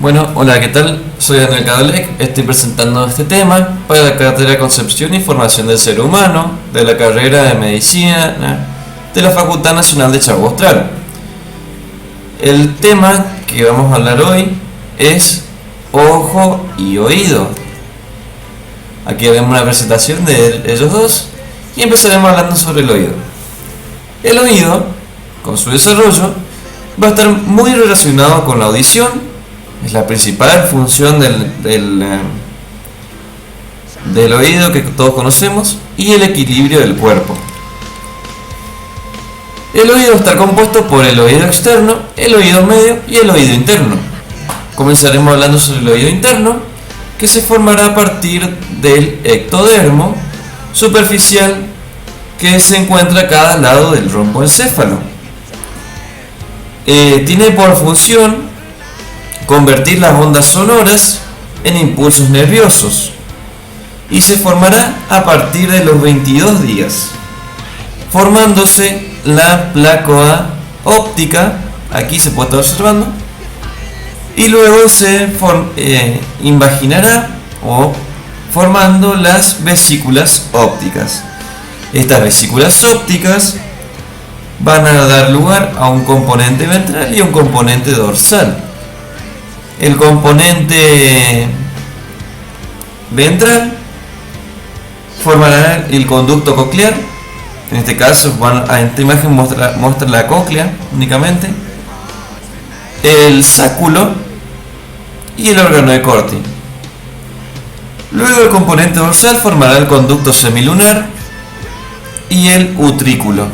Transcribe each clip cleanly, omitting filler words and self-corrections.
Bueno, hola, ¿qué tal? Soy Daniel Cadalec, estoy presentando este tema para la cátedra Concepción y Formación del Ser Humano de la carrera de Medicina de la Facultad Nacional de Chagua Austral. El tema que vamos a hablar hoy es ojo y oído. Aquí haremos una presentación de ellos dos y empezaremos hablando sobre el oído. El oído, con su desarrollo, va a estar muy relacionado con la audición. Es la principal función del oído que todos conocemos, y el equilibrio del cuerpo. El oído está compuesto por el oído externo, el oído medio y el oído interno. Comenzaremos hablando sobre el oído interno, que se formará a partir del ectodermo superficial que se encuentra a cada lado del romboencéfalo. Tiene por función convertir las ondas sonoras en impulsos nerviosos y se formará a partir de los 22 días, formándose la placa óptica, aquí se puede estar observando, y luego se invaginará o formando las vesículas ópticas. Estas vesículas ópticas van a dar lugar a un componente ventral y a un componente dorsal. El componente ventral formará el conducto coclear. En este caso, en esta imagen muestra la cóclea únicamente, el sáculo y el órgano de Corti. Luego el componente dorsal formará el conducto semilunar y el utrículo.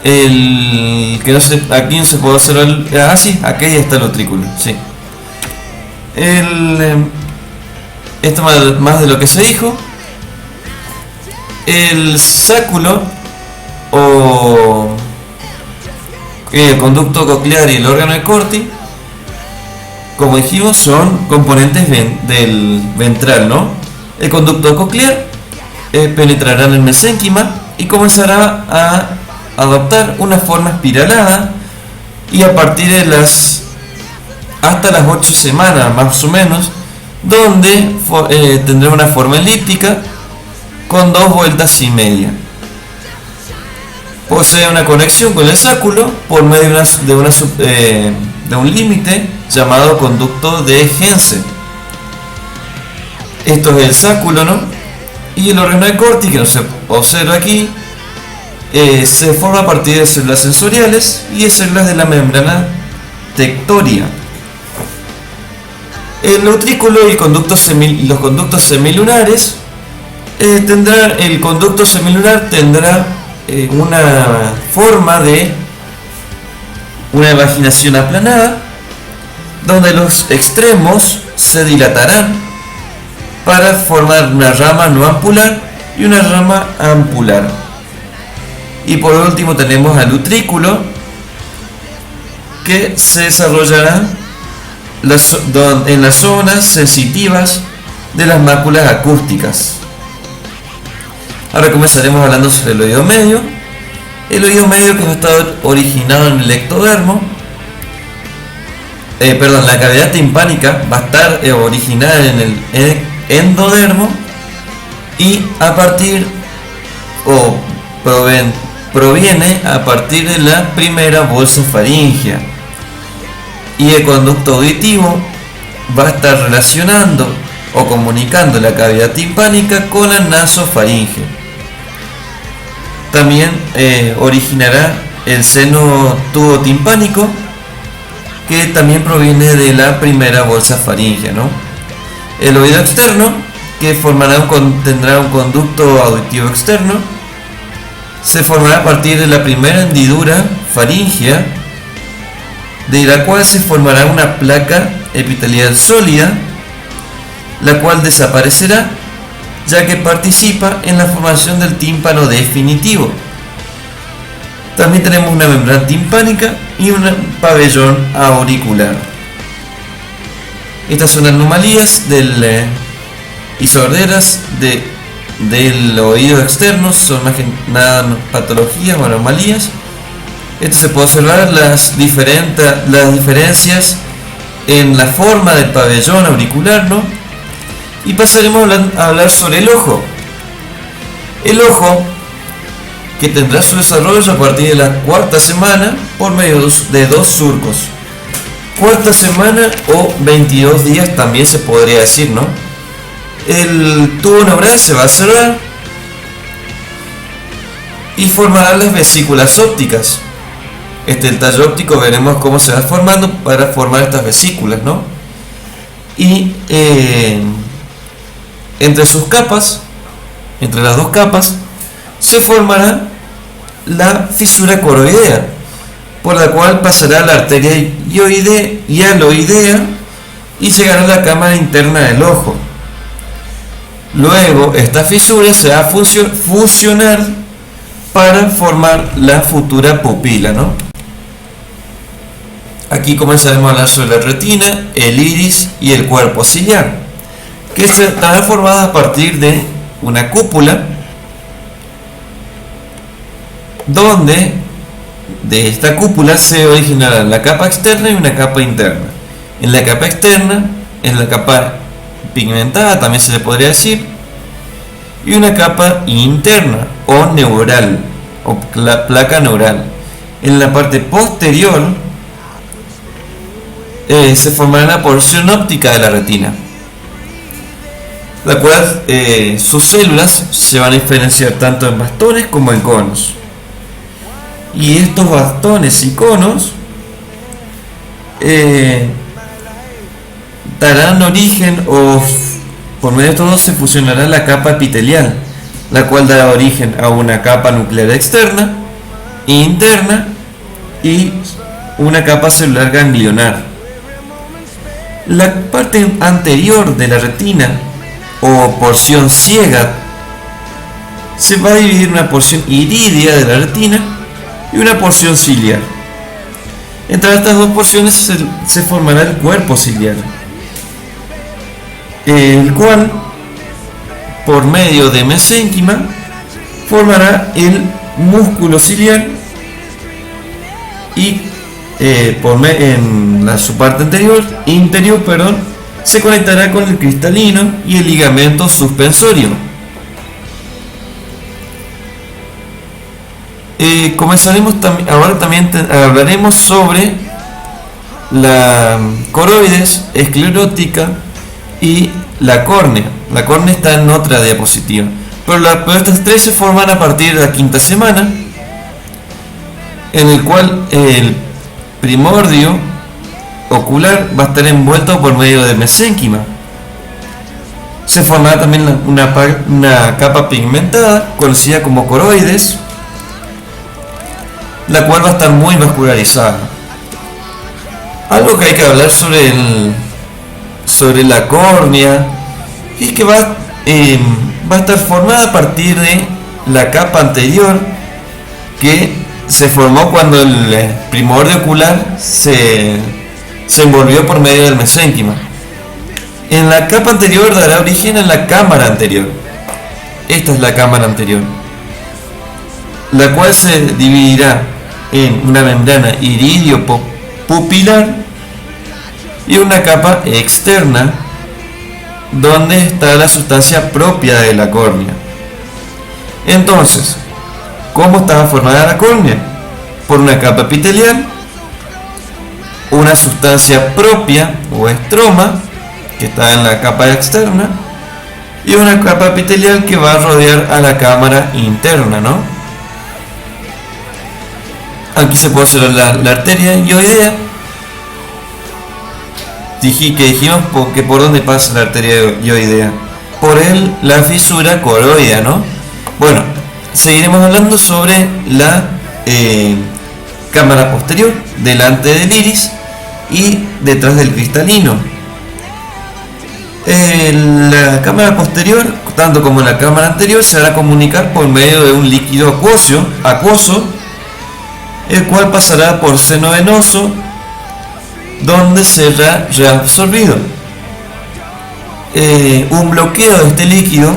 Aquí no se puede observar. Sí, aquí está el utrículo. Sí. Esto más de lo que se dijo. El sáculo o el conducto coclear y el órgano de Corti, como dijimos, son componentes del ventral, ¿no? El conducto coclear penetrará en el mesénquima y comenzará a adoptar una forma espiralada, y a partir de hasta las 8 semanas más o menos, donde tendrá una forma elíptica con 2 vueltas y media. Posee una conexión con el sáculo por medio de un límite llamado conducto de Hense. Esto es el sáculo, ¿no? Y el órgano de Corti, que no se observa aquí, se forma a partir de células sensoriales y de células de la membrana tectoria. El utrículo y los conductos semilunares el conducto semilunar tendrá una forma de una vaginación aplanada, donde los extremos se dilatarán para formar una rama no ampular y una rama ampular. Y por último tenemos al utrículo, que se desarrollará en las zonas sensitivas de las máculas acústicas. Ahora comenzaremos hablando sobre el oído medio. El oído medio, que está originado en el ectodermo, la cavidad timpánica va a estar originada en el endodermo, y proviene a partir de la primera bolsa faríngea. Y el conducto auditivo va a estar relacionando o comunicando la cavidad timpánica con la nasofaringe. También originará el seno tubo timpánico, que también proviene de la primera bolsa faríngea, ¿no? El oído externo, que tendrá un conducto auditivo externo, se formará a partir de la primera hendidura faríngea, de la cual se formará una placa epitelial sólida, la cual desaparecerá, ya que participa en la formación del tímpano definitivo. También tenemos una membrana timpánica y un pabellón auricular. Estas son anomalías y sorderas del oído externo, son más que nada patologías o anomalías. Esto se puede observar las diferencias en la forma del pabellón auricular, ¿no? Y pasaremos a hablar sobre el ojo. El ojo, que tendrá su desarrollo a partir de la cuarta semana por medio de dos surcos. Cuarta semana o 22 días también se podría decir, ¿no? El tubo neural se va a cerrar y formará las vesículas ópticas. El tallo óptico veremos cómo se va formando para formar estas vesículas, ¿no? Y entre sus capas, entre las dos capas, se formará la fisura coroidea, por la cual pasará la arteria hialoidea y llegará a la cámara interna del ojo. Luego esta fisura se va a fusionar para formar la futura pupila, ¿no? Aquí comenzaremos a hablar sobre la retina, el iris y el cuerpo ciliar, que estarán formadas a partir de una cúpula, donde de esta cúpula se originará la capa externa y una capa interna. En la capa externa, en la capa pigmentada también se le podría decir, y una capa interna o neural o placa neural. En la parte posterior se formará la porción óptica de la retina, la cual sus células se van a diferenciar tanto en bastones como en conos. Y estos bastones y conos darán origen, o por medio de todo se fusionará la capa epitelial, la cual dará origen a una capa nuclear externa, interna y una capa celular ganglionar. La parte anterior de la retina o porción ciega se va a dividir en una porción irídea de la retina y una porción ciliar. Entre estas dos porciones se formará el cuerpo ciliar, el cual por medio de mesénquima formará el músculo ciliar y en su parte interior se conectará con el cristalino y el ligamento suspensorio. Ahora también hablaremos sobre la coroides esclerótica y la córnea. La córnea está en otra diapositiva, pero estas tres se forman a partir de la quinta semana, en el cual el primordio ocular va a estar envuelto por medio de mesénquima. Se formará también una capa pigmentada conocida como coroides, la cual va a estar muy vascularizada. Algo que hay que hablar sobre la córnea es que va a estar formada a partir de la capa anterior, que se formó cuando el primordio ocular se envolvió por medio del mesénquima. En la capa anterior dará origen a la cámara anterior. Esta es la cámara anterior, la cual se dividirá en una membrana iridio-pupilar y una capa externa donde está la sustancia propia de la córnea. Entonces, ¿cómo estaba formada la córnea? Por una capa epitelial, una sustancia propia o estroma que está en la capa externa y una capa epitelial que va a rodear a la cámara interna, ¿no? Aquí se puede observar la arteria hioidea, que dijimos que por dónde pasa la arteria hioidea, por la fisura coroidea, ¿no? Bueno, seguiremos hablando sobre la cámara posterior, delante del iris y detrás del cristalino. La cámara posterior, tanto como la cámara anterior, se hará comunicar por medio de un líquido acuoso, el cual pasará por seno venoso, donde será reabsorbido. Un bloqueo de este líquido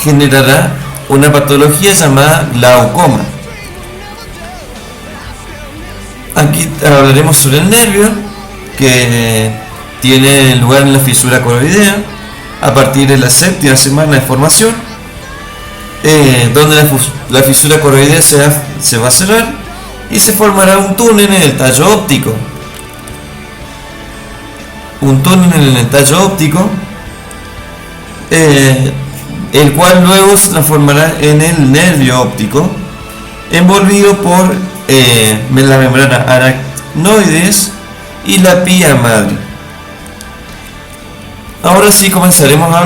generará una patología llamada glaucoma. Aquí hablaremos sobre el nervio, que tiene lugar en la fisura coroidea a partir de la séptima semana de formación, donde la fisura coroidea se va a cerrar y se formará un túnel en el tallo óptico. Un túnel en el tallo óptico, el cual luego se transformará en el nervio óptico, envolvido por la membrana aracnoides y la pía madre. Ahora sí comenzaremos a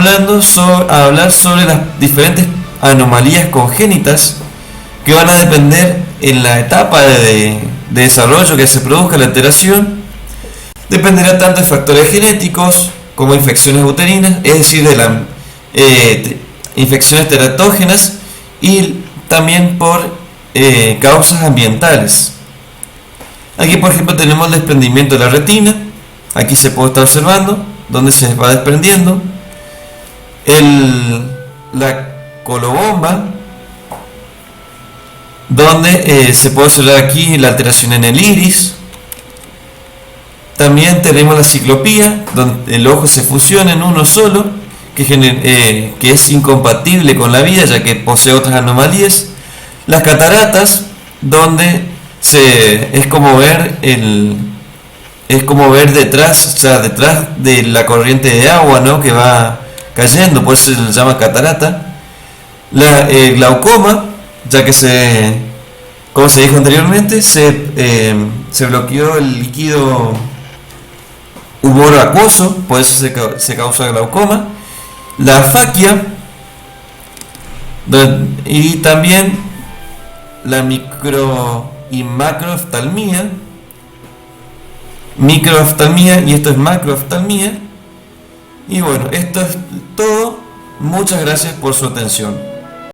hablar sobre las diferentes anomalías congénitas que van a depender en la etapa de desarrollo que se produzca la alteración. Dependerá tanto de factores genéticos como infecciones uterinas, es decir, de las infecciones teratógenas, y también por causas ambientales. Aquí, por ejemplo, tenemos el desprendimiento de la retina. Aquí se puede estar observando donde se va desprendiendo la colobomba, donde se puede observar aquí la alteración en el iris. También tenemos la ciclopía, donde el ojo se fusiona en uno solo, que es incompatible con la vida, ya que posee otras anomalías. Las cataratas, donde es como ver detrás, o sea, detrás de la corriente de agua, ¿no?, que va cayendo, por eso se le llama catarata. El glaucoma, ya que como se dijo anteriormente, se bloqueó el líquido humor acuoso, por eso se causa glaucoma. La afaquia, y también la micro y macrooftalmía, y esto es macrooftalmía. Y bueno, esto es todo. Muchas gracias por su atención.